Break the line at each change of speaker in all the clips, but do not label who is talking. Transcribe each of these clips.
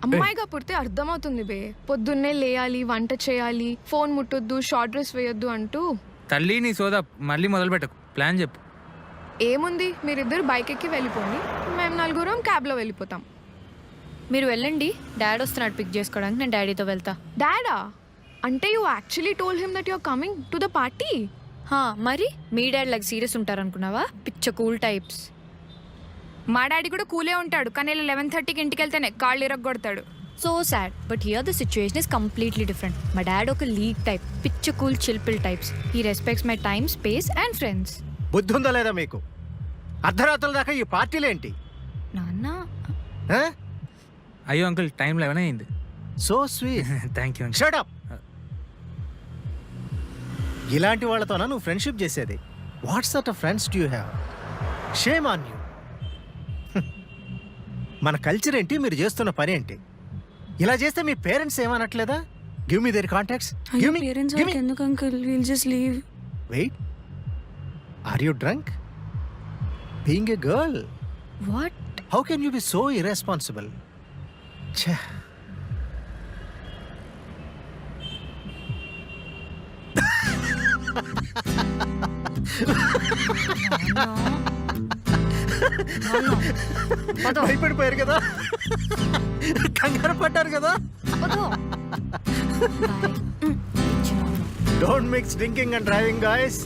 అమ్మాయిగా పుడితే అర్థమవుతుంది బే. పొద్దున్నే లేయాలి, వంట చేయాలి, ఫోన్ ముట్టొద్దు, షార్ట్ డ్రెస్ వేయొద్దు అంటూ.
తల్లి నీ సోదా మళ్ళీ మొదలు పెట్టకు, ప్లాన్ చెప్పు.
ఏముంది, మీరిద్దరు బైక్ ఎక్కి వెళ్ళిపోండి, మేము నలుగురం క్యాబ్లో వెళ్ళిపోతాం.
మీరు వెళ్ళండి, డాడీ వస్తున్నాడు పిక్ చేసుకోవడానికి, నేను డాడీతో వెళ్తా.
డాడా? అంటే you actually told him that you are coming to the party?
మరి మీ డాడీ లాగా సీరియస్ ఉంటారనుకున్నావా? పిచ్చ కూల్ టైప్స్.
మా డాడీ కూడా కూలే ఉంటాడు, కానీ 11:30కి ఇంటికి వెళ్తేనే కాళ్ళు ఇరగొడతాడు.
So sad, but here the situation is completely different. మా డాడీ ఒక లీగ్ టైప్, పిచ్చ cool chill pill types. He respects my time, space and friends.
బుద్ధి ఉందా లేదా మీకు? అర్ధరాత్రుల దాకా ఈ పార్టీలేంటి?
నాన్న
అయ్యో అంకుల్, టైం 11 అయింది.
So sweet.
Thank you.
Shut up. ఇలాంటి వాళ్ళతోనా నువ్వు ఫ్రెండ్షిప్ చేసేది? What sort of friends do you have? Shame on you. మన కల్చర్ ఏంటి, మీరు చేస్తున్న పని ఏంటి? ఇలా చేస్తే మీ పేరెంట్స్ ఏమనట్లేదా? Give me their contacts.
Parents ఎందుకు uncle? Will just leave.
Wait, are you drunk? Being a girl,
what?
How can you be so irresponsible? ఛే. భయపడిపోయారు కదా, కంగారు పడ్డారు కదా. Don't mix drinking and driving guys.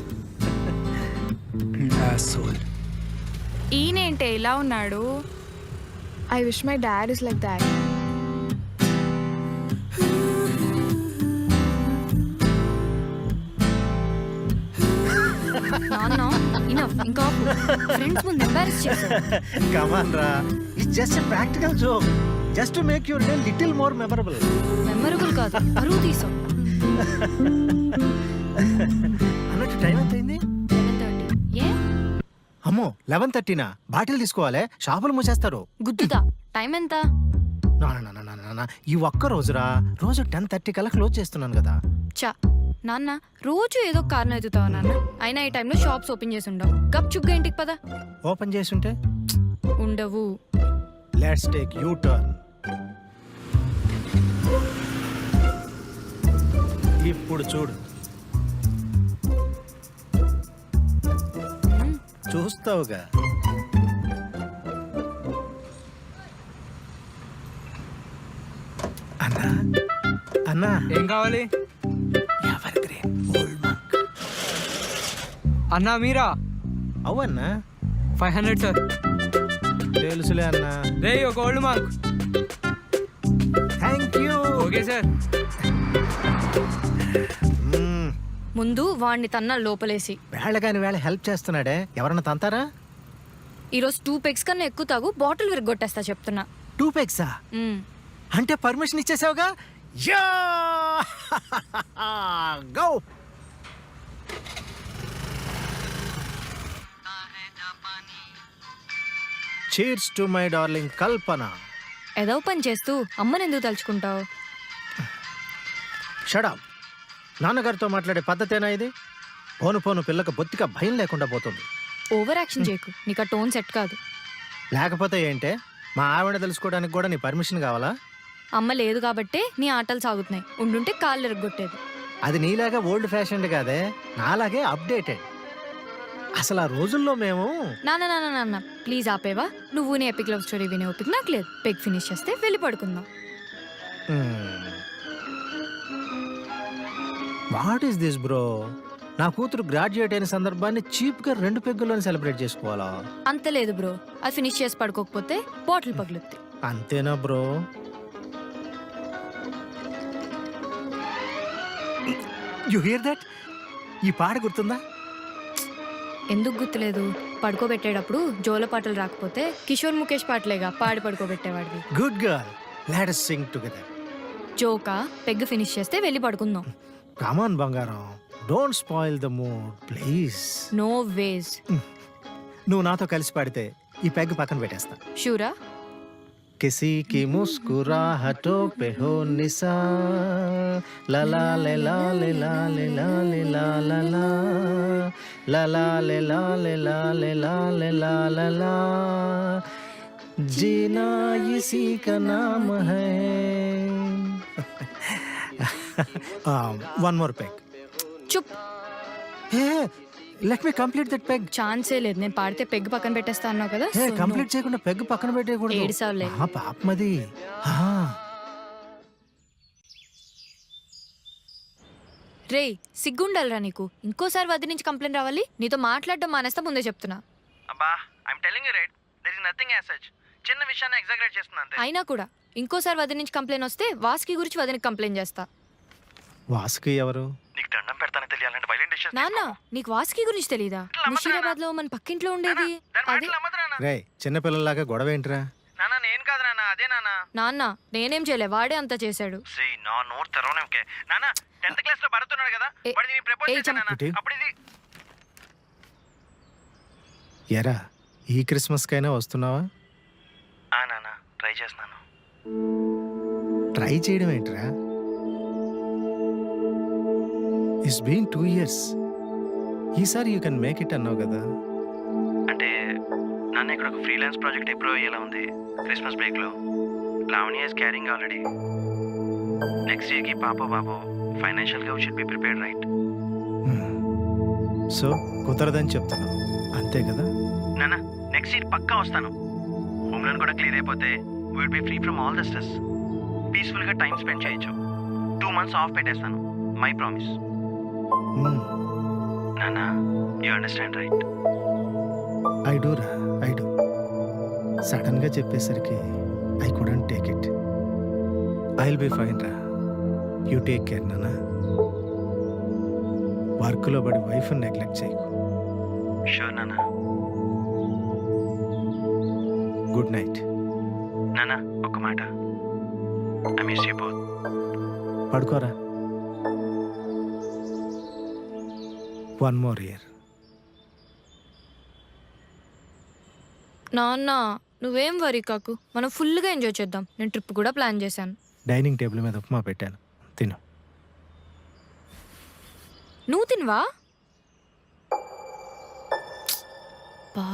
ఈయనేంటే ఇలా ఉన్నాడు?
I wish my dad is like that.
ఇంకా ఫ్రెండ్స్ ముందు ఎంబారస్ చేశారు.
Come on రా, it's just a practical joke, just to make your day little more memorable.
Memorable కాదు, అరువు తీసాం.
అన్నట్టు టైం ఎంత అయింది?
11:30. ఏ
అమ్మో 11:30నా? బాటిల్ తీసుకోవాలి, షాపులు మూసేస్తారు.
గుద్దుతా. టైం ఎంత?
నా ఈ ఒక్క రోజురా, రోజు 10:30 కల్లా క్లోజ్ చేస్తున్నాను కదా.
చా నాన్న, రోజు ఏదో కారణం ఎదుగుతావా నాన్న? అయినా ఈ టైంలో షాప్స్ ఓపెన్ చేసి ఉండవు. గప్ చుగ్గా ఇంటికి పద.
ఓపెన్ చేసి ఉంటే
ఉండవు.
Let's take you turn. ఇప్పుడు చూడు, చూస్తావుగా. అన్నా అన్నా,
ఏం కావాలి అన్నా? మీరా?
అవన్నా
500 సార్.
తెలుసులే అన్నా.
రే ఒక old mark.
Thank you.
Okay sir.
ముందు వాడిని తన్న లోపలేసి.
వేళ కాని వేళ హెల్ప్ చేస్తున్నాడే, ఎవరన్నా తంతారా?
ఈరోజు 2 పెగ్స్ కన్నా ఎక్కువ తాగు, బాటిల్ విరగొట్టేస్తా చెప్తున్నా.
2 పెగ్సా? అంటే పర్మిషన్ ఇచ్చేసావుగా. Ya go. Cheers to my darling Kalpana.
ఏదో పని చేస్తూ అమ్మని ఎందుకు తలుచుకుంటావు?
Shut up. నాన్నగారితో మాట్లాడే పద్ధతేనా ఇది? పోను పోను పిల్లకు బొత్తిగా భయం లేకుండా పోతుంది.
ఓవర్ యాక్షన్ చేయకు, నీకు ఆ టోన్ సెట్ కాదు.
లేకపోతే ఏంటే, మా ఆవిడ తెలుసుకోవడానికి కూడా నీ పర్మిషన్ కావాలా?
అమ్మ లేదు కాబట్టే నీ ఆటలు సాగుతున్నాయి, ఉండుంటే కాళ్ళు ఎరగొట్టేది.
అది నీలాగా ఓల్డ్ ఫ్యాషన్ కాదే, నాలాగే అప్డేటెడ్. అసలు ఆ రోజుల్లో మేము.
నాన్న ప్లీజ్ ఆపేవా? నువ్వు నీ ఎపిక్ లవ్ స్టోరీ వినే ఓపిక నాకు లేదు. పెగ్ ఫినిష్ చేస్తే వెళ్ళి పడుకుందాం.
What is this bro? నా కూతురు గ్రాడ్యుయేట్ అయిన సందర్భాన్ని చీప్ గా 2 పెగ్గుల్లోనే సెలబ్రేట్ చేసుకోవాలా?
అంత లేదు బ్రో, అది ఫినిష్ చేసి పడుకోకపోతే బాటిల్ పగులుద్ది.
అంతేనా బ్రో? You here that? ఈ పాట గుర్తుందా?
ఎందుకు గుర్తులేదు? పడుకోబెట్టేటప్పుడు జోల పాటలు రాకపోతే కిషోర్ ముఖేష్ పాటలేగా పాడి పడుకోబెట్టేవాడివి.
Good girl, let us sing together.
జోకా, పెగ్ ఫినిష్ చేస్తే వెళ్ళి పడుకుందాం.
కమ్ ఆన్ బంగారం, don't spoil the mood please.
No ways.
నువ్వు నాతో కలిసి పాడితే ఈ పెగ్ పక్కన పెట్టేస్తా.
షూరా?
किसी की मुस्कुराहटों पे हो निसार, ला ला ले ला ले ला ले ला ले ला ला ला, ला ला ले ला ले ला ले ला ले ला ला ला, जीना इसी का नाम है. One more peg.
చుప్,
Hey, let me complete that peg.
ఛాన్సే లేదు. నేను పాడితే పెగ్ పక్కన పెట్టేస్తా అన్నావు కదా.
హే
so no.
కంప్లీట్ చేయకుండా పెగ్ పక్కన పెట్టేయకూడదు.
ఏడుసావులే.
పాపమది.
రే, సిగ్గుండాలిరా నీకు. ఇంకోసారి వద్ద నుంచి కంప్లైంట్ రావాలి. నీతో మాట్లాడడం మానేస్తా, ముందే చెప్తున్నా.
అబ్బా I'm telling you right there is nothing as such. చిన్న విషయాన్ని ఎగ్జాగరేట్ చేస్తున్నా అంతే.
అయినా కూడా ఇంకోసారి వద్ద నుంచి కంప్లైంట్ వస్తే వాస్కి గురించి వదినికి కంప్లైంట్ చేస్తా.
వాసుకి ఎవరు?
నీకు దండం పెడతానే తెలియాలంటే వైలెంట్ డిసిషన్
నాన్న, నీకు వాస్కి గురించి తెలీదా? ముషీరాబాద్ లో మన పక్కింట్లో ఉండేది అదే.
రే చిన్నపిల్లలాగా గొడవ ఏంట్రా?
నాన్న నేను కాదు నాన్న, అదే నాన్న.
నాన్న, నేనేం చేయలే, వాడే అంతా చేశాడు.
సీ నా నోరు తెరవనే ఓకే. నాన్న 10th క్లాస్ లో భరతున్నాడు కదా,
ఏ-
వాడిని నీ ప్రపోజ్
ఏ
చేశాను నాన్న.
ఇటు.
అప్పుడు ఇది
ఎరా ఈ క్రిస్మస్ కైనా వస్తున్నావా?
నాన్న ట్రై చేస్తున్నాను.
ట్రై చేయడం ఏంట్రా? It's been 2 years. ఈసారి యూ కెన్ మేక్ ఇట్ అన్నావు కదా.
అంటే నాన్న ఇక్కడ ఒక ఫ్రీలాన్స్ ప్రాజెక్ట్ ఎప్రూవ్ అయ్యేలా ఉంది క్రిస్మస్ బ్రేక్ లో. Lavanya is carrying already. Next year కి పాప బాబు ఫైనాన్షియల్ గా should be prepared right.
So కుదరదని చెప్తున్నావు అంతే కదా?
నాన్న నెక్స్ట్ ఇయర్ పక్కా వస్తాను. హోమ్ లోన్ కూడా క్లియర్ అయిపోతే will be free from all the stress. Peaceful గా టైం స్పెండ్ చేయొచ్చు. 2 months ఆఫ్ పెట్టేస్తాను. My promise. నాన్న you understand right?
I do రా, ఐ డూ. సడన్ గా చెప్పేసరికి I couldn't take it. I will be fine రా. You take care నాన్న. వర్క్లో పడి వైఫ్ నెగ్లెక్ట్ చేయకు.
షూర్ నాన్న.
Good night.
నాన్న ఒక మాట, ఐ మిస్ యూ బోత్.
పడుకోరా. 1 more year.
నాన్న, నువ్వేం వరీ కాకు, మనం ఫుల్గా ఎంజాయ్ చేద్దాం. నేను ట్రిప్ కూడా ప్లాన్ చేశాను.
డైనింగ్ టేబుల్ మీద ఉప్మా పెట్టాను, తిను.
నువ్వు తినవా? బా,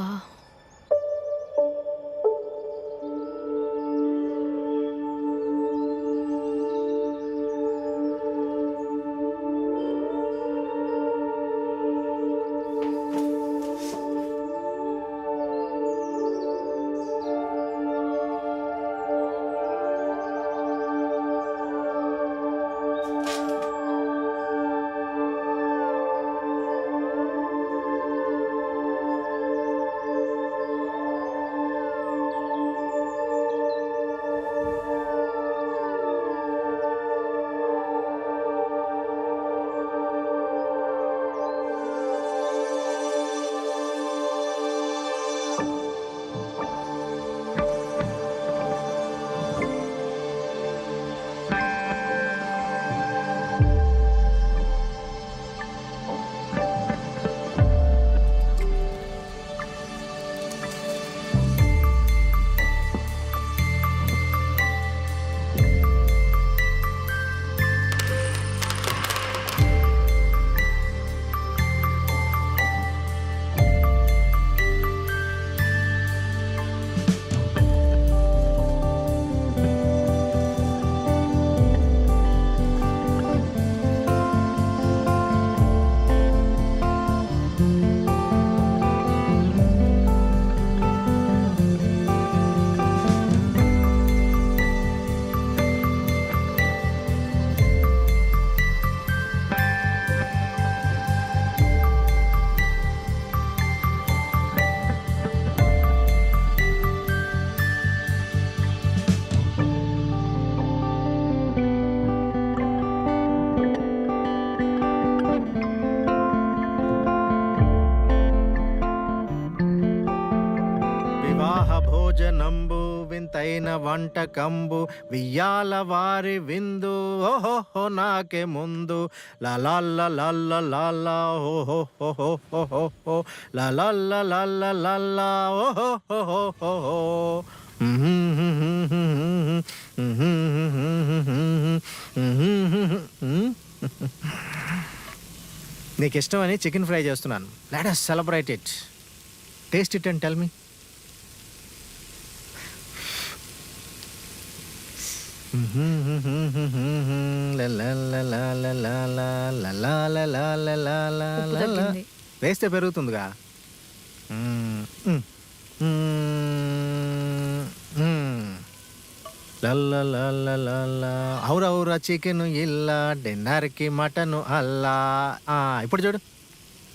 భోజనంబు వింతైన వంటకంబు వియ్యాల వారి విందు ఓహో నాకే ముందు లలల్ల లల్ల లల్ల ఓహో ఓహో లలల్ల లల్ల లల్ల ఓహో. నీకు ఇష్టమని చికెన్ ఫ్రై చేస్తున్నాను. Let us celebrate it. Taste it and tell me.
ఉప్పు తగ్గింది.
వేస్తే పెరుగుతుందిగా. ఔరౌరా చికెన్ ఇల్లా డిన్నర్కి మటను అల్లా. ఇప్పుడు చూడు.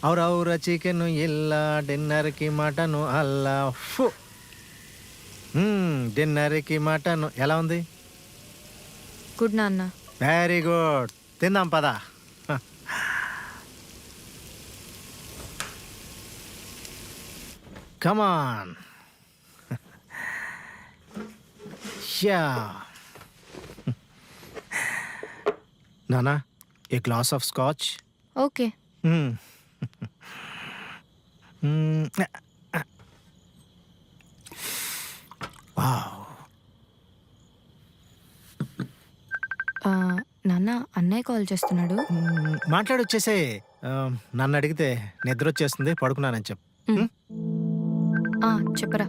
ఔరౌరా చికెన్ ఇల్లా డిన్నర్కి మటను అల్లా. డిన్నర్కి మటను ఎలా ఉంది?
గుడ్ నాన్న.
Very good. తిందాం పదా. కమాన్. నానా, ఏ గ్లాస్ ఆఫ్ స్కాచ్.
ఓకే. నాన్న, అన్నయ్య కాల్ చేస్తున్నాడు.
మాట్లాడొచ్చేసే. నన్ను అడిగితే నిద్ర వచ్చేస్తుంది, పడుకున్నానని చెప్పు.
చెప్పరా.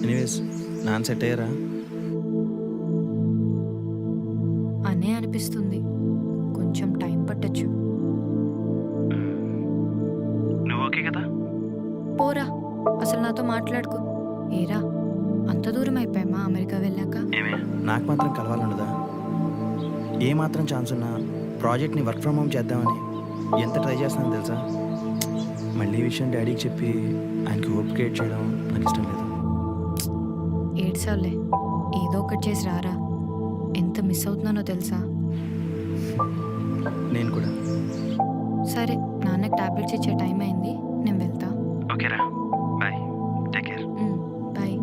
ఎనీవేస్, నాన్న సెట్ అయ్యారా?
అనే అనిపిస్తుంది. కొంచెం టైం పట్టచ్చు.
నువ్వు ఓకే కదా?
పోరా, అసలు నాతో మాట్లాడుకో. ఏరా, అంత దూరం అయిపోయామా అమెరికా వెళ్ళాక?
ఏమే, నాకు మాత్రం కలవాలన్నదా? ఏ మాత్రం ఛాన్స్ ఉన్నా ప్రాజెక్ట్ని వర్క్ ఫ్రమ్ హోమ్ చేద్దామని ఎంత ట్రై చేస్తున్నాను తెలుసా? మళ్ళీ ఈ విషయం డాడీకి చెప్పి ఆయనకి హోప్ క్రియేట్ చేయడం నాకు ఇష్టం లేదు.
ఏడ్సావులే, ఏదో ఒకటి చేసి రారా. ఎంత మిస్ అవుతున్నానో తెలుసా?
నేను కూడా.
సరే, నాన్నకి టాబ్లెట్స్ ఇచ్చే టైం అయింది, నేను వెళ్తా.
ఓకేరా, బాయ్, టేక్ కేర్.
బాయ్.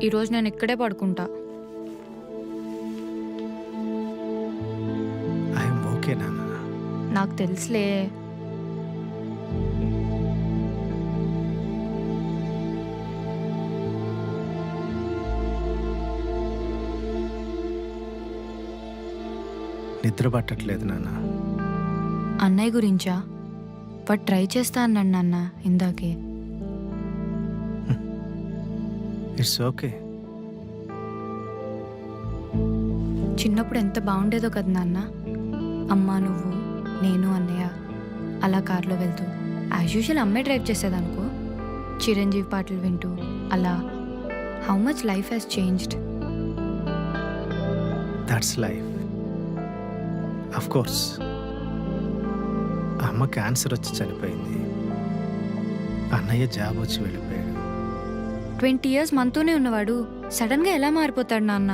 ఈరోజు నేను ఇక్కడే పడుకుంటా.
ఐఎమ్ ఓకే నాన్న.
నాకు తెలుసులే.
నిద్ర పట్టట్లేదు నాన్న.
అన్నయ్య గురించా? వాడు ట్రై చేస్తా అన్నాడు నాన్న ఇందాకే.
It's okay.
చిన్నప్పుడు ఎంత బాగుండేదో కదా నాన్న. అమ్మ, నువ్వు, నేను, అన్నయ్య అలా కార్లో వెళ్తూ. యాజ్ యూజువల్ అమ్మే డ్రైవ్ చేసేదనుకో, చిరంజీవి పాటలు వింటూ అలా. How much life has changed.
That's life. Of course, అమ్మ క్యాన్సర్ వచ్చి చనిపోయింది. అన్నయ్య జాబ్ వచ్చి వెళ్ళిపోయాడు.
20 years మనతోనే ఉన్నవాడు సడన్గా ఎలా మారిపోతాడు నాన్న?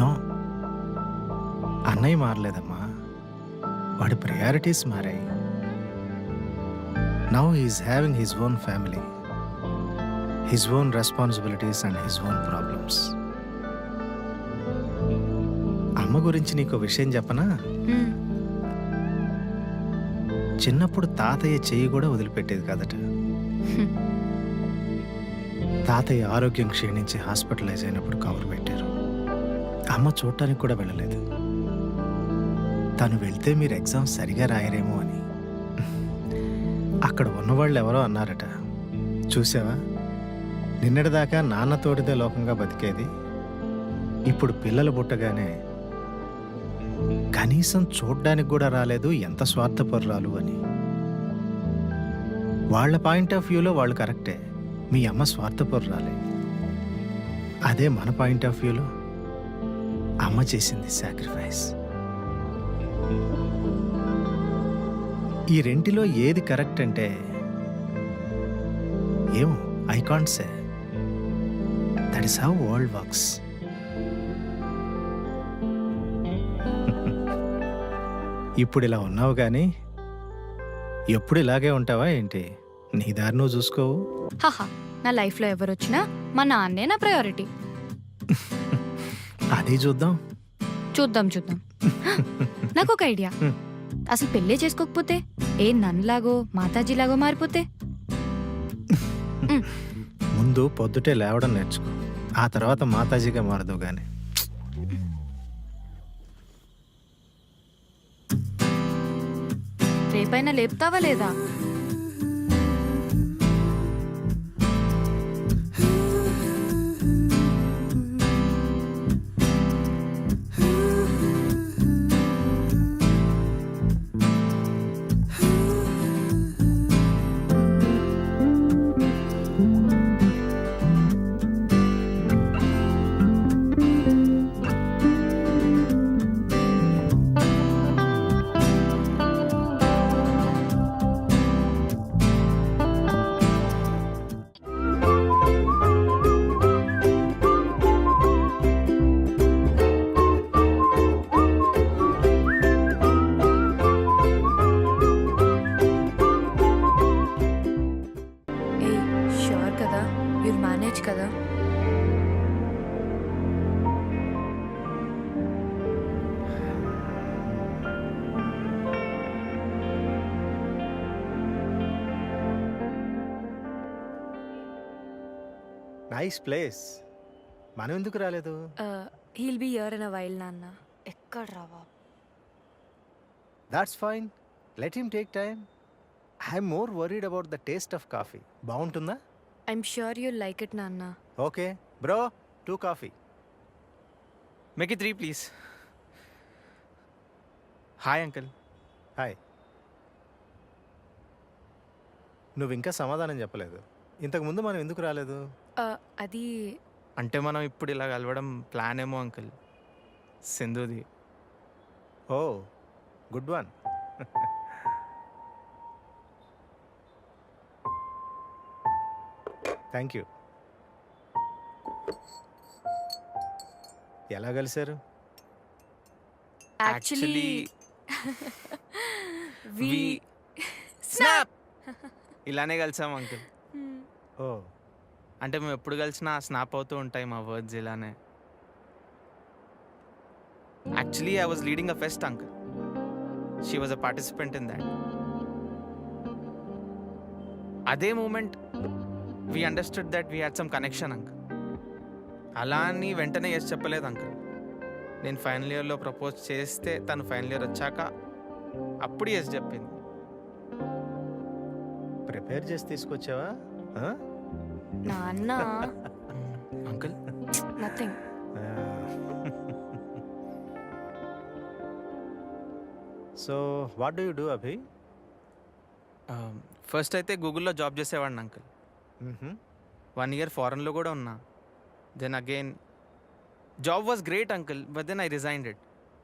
నో, అన్నయ్య మారలేదమ్మా. వాడి ప్రయారిటీస్ మారాయి. Now he's having his own family, his own responsibilities and his own problems. అమ్మ గురించి నీకు విషయం చెప్పనా? చిన్నప్పుడు తాతయ్య చెయ్యి కూడా వదిలిపెట్టేది కాదట. తాతయ్య ఆరోగ్యం క్షీణించి హాస్పిటలైజ్ అయినప్పుడు కవర్ పెట్టారు. అమ్మ చూడటానికి కూడా వెళ్ళలేదు. తను వెళ్తే మీరు ఎగ్జామ్ సరిగా రాయరేమో అని. అక్కడ ఉన్నవాళ్ళు ఎవరో అన్నారట, చూసావా, నిన్నటిదాకా నాన్నతోటిదే లోకంగా బతికేది, ఇప్పుడు పిల్లలు పుట్టగానే కనీసం చూడ్డానికి కూడా రాలేదు, ఎంత స్వార్థపరురాలు అని. వాళ్ళ పాయింట్ ఆఫ్ వ్యూలో వాళ్ళు కరెక్టే, మీ అమ్మ స్వార్థపరురాలే. అదే మన పాయింట్ ఆఫ్ వ్యూలో అమ్మ చేసింది సాక్రిఫైస్. ఈ రెంటిలో ఏది కరెక్ట్ అంటే ఏమో, I can't say. That is how world works. ఇప్పుడు ఇలా ఉన్నావు కానీ ఎప్పుడు ఇలాగే ఉంటావా ఏంటి? నీ దారి నువ్వు చూసుకోవు.
హహా, నా లైఫ్లో ఎవరు వచ్చినా మా నాన్నే నా ప్రయారిటీ.
అది చూద్దాం.
చూద్దాం. నాకు ఒక ఐడియా. అసలు పెళ్ళే చేసుకోకపోతే నన్నులాగో మాతాజీలాగో మారిపోతే?
ముందు పొద్దుటే లేవడం నేర్చుకో, ఆ తర్వాత మాతాజీగా మారదు గాని.
రేపైనా లేపుతావా లేదా? షూర్ కదా? యూర్ మేనేజ్ కదా?
Nice place. మనం ఎందుకు రాలేదు?
He'll be here in a while నాన్న. ఎక్కడ రావా?
That's fine, let him take time. I'm more worried about the taste of coffee. బాగుంటుందా?
I'm sure you like it నాన్న.
Okay bro, 2 coffee.
Make it 3 please. Hi uncle.
Hi. నువ్వు ఇంకా సమాధానం చెప్పలేదు. ఇంతకుముందు మనం ఎందుకు రాలేదు?
అది
అంటే మనం ఇప్పుడు ఇలా కలవడం ప్లాన్ ఏమో అంకుల్, సింధుది.
Oh good one. Thank you. ఎలా కలిశారు?
యాక్చువల్లీ స్నాప్ ఇలానే కలిసాం అంకుల్.
ఓ
అంటే మేము ఎప్పుడు కలిసినా స్నాప్ అవుతూ ఉంటాయి మా వర్డ్స్ ఇలానే. Actually I was leading a fest uncle. She was a participant in that. అదే moment we understood that we had some connection uncle. అలా అని వెంటనే ఎస్ చెప్పలేదు అంకుల్. నేను ఫైనల్ ఇయర్లో ప్రపోజ్ చేస్తే తను ఫైనల్ ఇయర్ వచ్చాక అప్పుడు ఎస్ చెప్పింది.
ప్రిపేర్ చేసి తీసుకొచ్చావా?
నాన్న
uncle
nothing.
So what do you do Abhi?
First అయితే గూగుల్లో జాబ్ చేసేవాడిని అంకుల్. 1 year ఫారెన్లో కూడా ఉన్నా. Then again job was great uncle, but then I resigned it.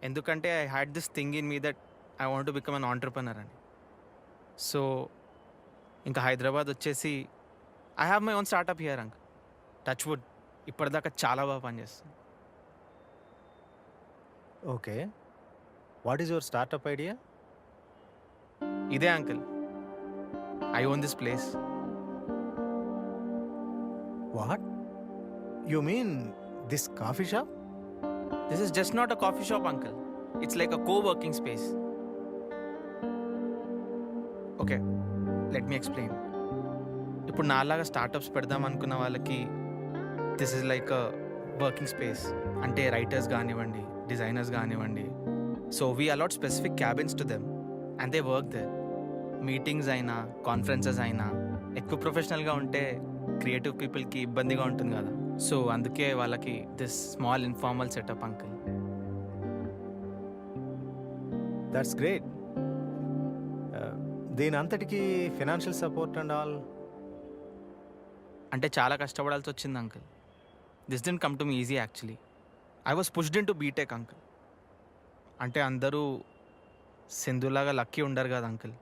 ఎందుకంటే I had this thing in me that I want to become an entrepreneur అని. So ఇంకా హైదరాబాద్ వచ్చేసి I have my own startup here uncle. Touch wood ఇప్పటిదాకా చాలా బాగా పనిచేస్తుంది.
Okay, what is your startup idea?
ఇదే uncle, I own this place.
What you mean this coffee shop?
This is just not a coffee shop uncle, it's like a co-working space. Okay, let me explain. ఇప్పుడు నాలాగా startups పెడదాం అనుకున్న వాళ్ళకి this is like a working space. అంటే writers కానివ్వండి, designers కానివ్వండి. So we allot specific cabins to them and they work there. Meetings అయినా conferences అయినా ఎక్కువ ప్రొఫెషనల్గా ఉంటే క్రియేటివ్ పీపుల్కి ఇబ్బందిగా ఉంటుంది కదా. సో అందుకే వాళ్ళకి this small informal setup uncle.
That's great. దీని అంతటికి ఫినాన్షియల్ సపోర్ట్ అండ్ ఆల్?
అంటే చాలా కష్టపడాల్సి వచ్చింది uncle. This didn't come to me easy actually. I was pushed into BTech uncle. అంటే అందరూ సింధులాగా లక్కీ ఉండరు కదా అంకుల్,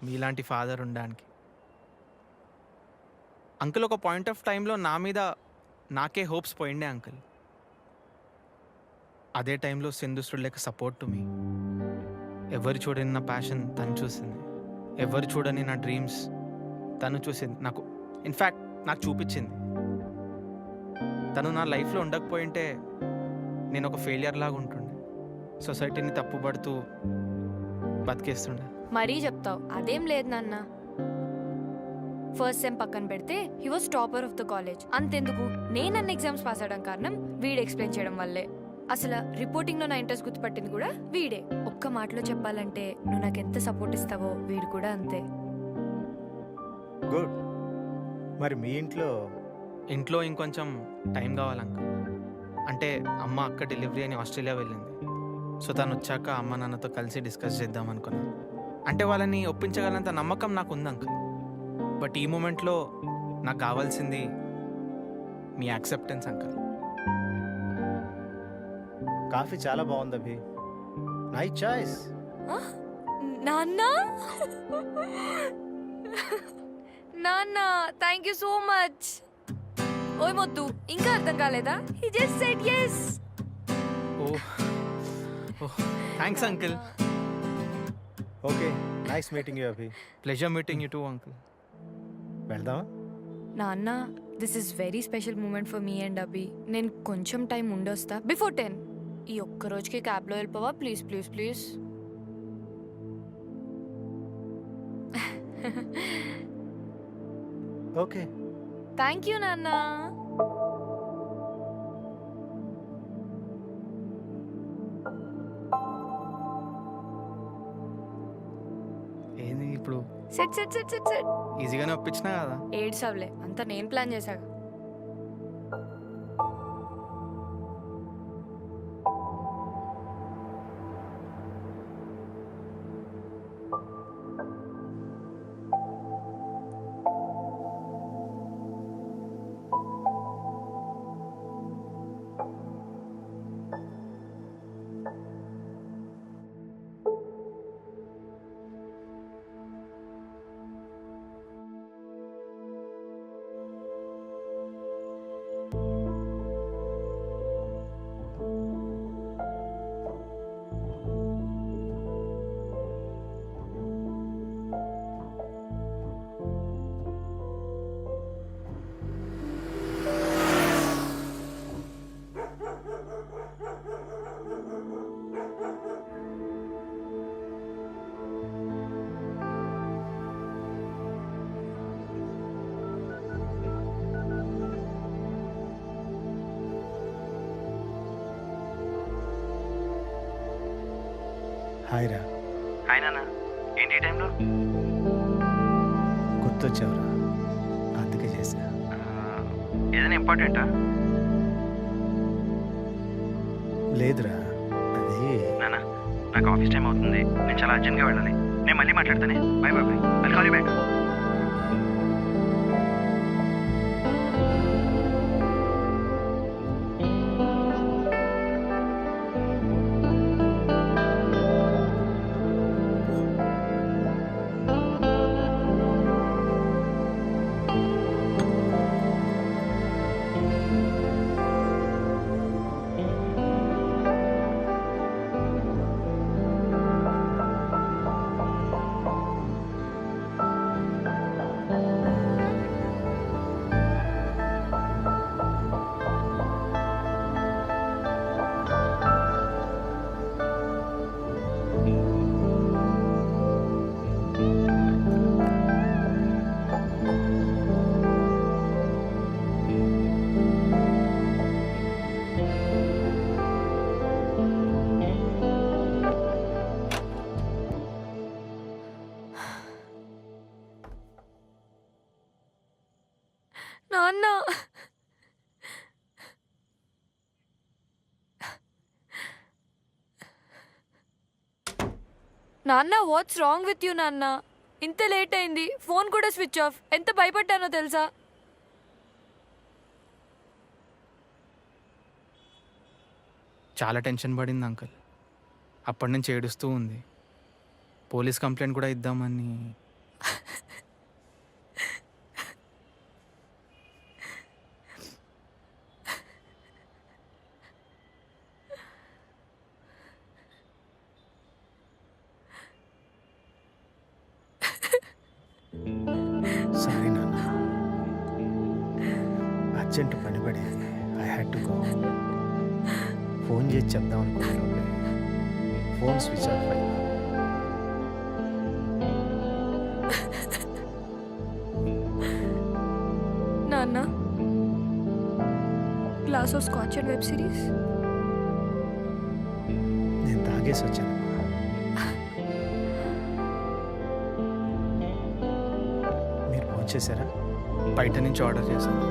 మీలాంటి ఫాదర్ ఉండడానికి. అంకుల్ ఒక పాయింట్ ఆఫ్ టైంలో నా మీద నాకే హోప్స్ పోయిండే అంకుల్. అదే టైంలో Sindhu stood like support to me. ఎవరు చూడని నా ప్యాషన్ తను చూసింది, ఎవరు చూడని నా డ్రీమ్స్ తను చూసింది. నాకు ఇన్ఫ్యాక్ట్ నాకు చూపించింది. తను నా లైఫ్లో ఉండకపోయింటే నేను ఒక ఫెయిలియర్ లాగా ఉంటుండే, సొసైటీని తప్పుపడుతూ బతికేస్తుండే.
మరీ చెప్తావు, అదేం లేదు నాన్న. ఫస్ట్ సెమ్ పక్కన పెడితే he was topper of the college. అంతెందుకు, నేను అన్ని ఎగ్జామ్స్ పాస్ అవడం కారణం వీడు ఎక్స్ప్లెయిన్ చేయడం వల్లే. అసలు రిపోర్టింగ్లో నా ఇంట్రెస్ట్ గుర్తుపట్టింది కూడా వీడే. ఒక్క మాటలో చెప్పాలంటే నువ్వు నాకు ఎంత సపోర్ట్ ఇస్తావో వీడు కూడా అంతే.
గుడ్. మరి మీ
ఇంట్లో ఇంకొంచెం టైం కావాలంక. అంటే అమ్మ అక్క డెలివరీ అని ఆస్ట్రేలియా వెళ్ళింది. సో తను వచ్చాక అమ్మ నాన్నతో కలిసి డిస్కస్ చేద్దాం అనుకున్నాను. అంటే వాళ్ళని ఒప్పించగలంత నమ్మకం నాకు ఉంది అంకుల్. బట్ ఈ మూమెంట్లో నాకు కావాల్సింది మీ యాక్సెప్టెన్స్ అంకుల్.
కాఫీ చాలా బాగుంది అభి. Nice choice.
నాన్న నాన్న థ్యాంక్ యూ సో మచ్. ఓయ్ మొద్దు, ఇంకా అర్థం కాలేదా? He just said yes.
Oh thanks uncle.
Okay, nice meeting you Abhi.
Pleasure meeting you too uncle.
వెళ్దామా?
నాన్న, this is very special moment for me and Abhi. నేను కొంచెం టైం ఉండొస్తా బిఫోర్ 10. ఈ ఒక్క రోజుకి క్యాబ్లో వెళ్ళిపోవా please please please.
Okay.
Thank you నాన్న.
ఏంది ఇప్పుడు
set set set set set.
ఈజీగానే ఒప్పించినా కదా.
ఏడ్సవ్లే, అంతా నేను ప్లాన్ చేశాక.
హాయ్ రా.
హాయ్ నాన్న. ఏంటి ఈ టైంలో?
గుర్తొచ్చావురా, అందుకే చేశా.
ఏదైనా ఇంపార్టెంటా?
లేదురా, అది
నాన్న నాకు ఆఫీస్ టైం అవుతుంది, నేను చాలా అర్జెంట్గా వెళ్ళాలి. నేను మళ్ళీ మాట్లాడతానే. Bye bye bye. I'll call you back.
నాన్న, నాన్న వాట్స్ రాంగ్ విత్ యూ నాన్న? ఇంత లేట్ అయింది, ఫోన్ కూడా స్విచ్ ఆఫ్. ఎంత భయపడ్డానో తెలుసా?
చాలా టెన్షన్ పడింది అంకుల్. అప్పటి నుంచి ఏడుస్తూ ఉంది. పోలీస్ కంప్లైంట్ కూడా ఇద్దామని.
సారీ నాన్న, అర్జెంట్ పని పడి I had to go. Phone చేసి చెప్దాం అనుకుంటున్నాను, ఫోన్ స్విచ్ ఆఫ్ అయింది.
నాన్న, glass of scotch and web series.
నేను తాగేసి వచ్చాను. మీరు ఫోన్ చేశారా?
బయట నుంచి ఆర్డర్ చేశాను.